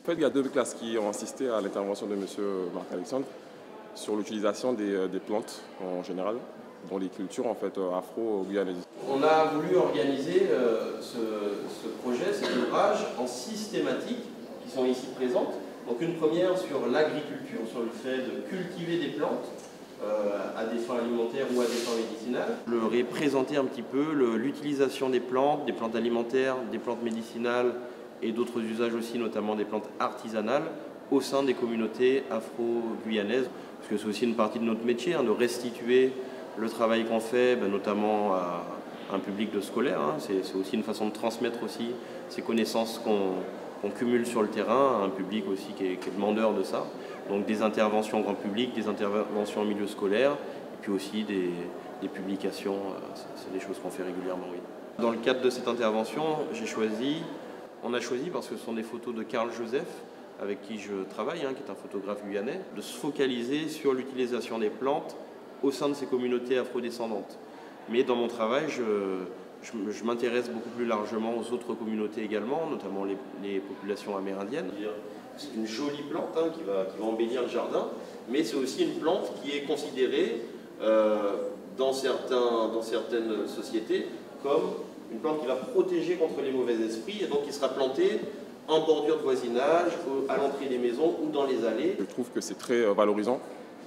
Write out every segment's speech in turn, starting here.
fait, il y a deux classes qui ont assisté à l'intervention de M. Marc-Alexandre sur l'utilisation des plantes en général dans les cultures en fait, afro-guyanaises. On a voulu organiser ce projet, cet ouvrage, en 6 thématiques qui sont ici présentes. Donc une première sur l'agriculture, sur le fait de cultiver des plantes à des fins alimentaires ou à des fins médicinales. Je leur ai présenté un petit peu l'utilisation des plantes alimentaires, des plantes médicinales et d'autres usages aussi, notamment des plantes artisanales, au sein des communautés afro-guyanaises. Parce que c'est aussi une partie de notre métier, de restituer le travail qu'on fait, notamment à un public de scolaires. C'est aussi une façon de transmettre aussi ces connaissances qu'on cumule sur le terrain à un public aussi qui est demandeur de ça. Donc des interventions grand public, des interventions en milieu scolaire, et puis aussi des publications, c'est des choses qu'on fait régulièrement, oui. Dans le cadre de cette intervention, on a choisi, parce que ce sont des photos de Karl Joseph, avec qui je travaille, qui est un photographe guyanais, de se focaliser sur l'utilisation des plantes au sein de ces communautés afrodescendantes. Mais dans mon travail, je m'intéresse beaucoup plus largement aux autres communautés également, notamment les populations amérindiennes. C'est une jolie plante qui va embellir le jardin, mais c'est aussi une plante qui est considérée dans certaines sociétés comme une plante qui va protéger contre les mauvais esprits et donc qui sera plantée en bordure de voisinage, à l'entrée des maisons ou dans les allées. Je trouve que c'est très valorisant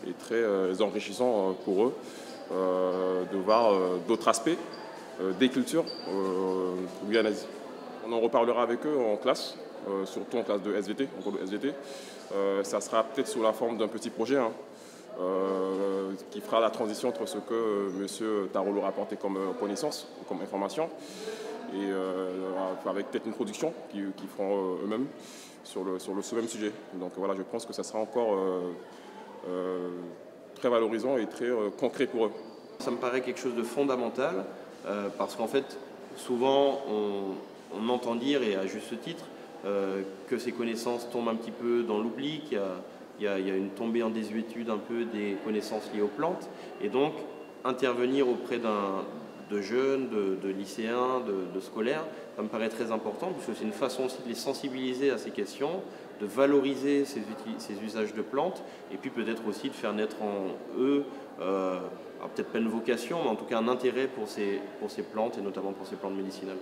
et très enrichissant pour eux de voir d'autres aspects des cultures guyanaises. On en reparlera avec eux en classe, surtout en classe de SVT, en cours de SVT. Ça sera peut-être sous la forme d'un petit projet qui fera la transition entre ce que M. Tarot leur a apporté comme connaissance, comme information, et avec peut-être une production qu'ils feront eux-mêmes sur ce même sujet. Donc voilà, je pense que ça sera encore très valorisant et très concret pour eux. Ça me paraît quelque chose de fondamental parce qu'en fait, souvent on entend dire, et à juste titre, que ces connaissances tombent un petit peu dans l'oubli, qu'il y a une tombée en désuétude un peu des connaissances liées aux plantes, et donc intervenir auprès de jeunes, de lycéens, de scolaires, ça me paraît très important, parce que c'est une façon aussi de les sensibiliser à ces questions, de valoriser ces usages de plantes, et puis peut-être aussi de faire naître en eux, alors peut-être pas une vocation, mais en tout cas un intérêt pour ces plantes, et notamment pour ces plantes médicinales.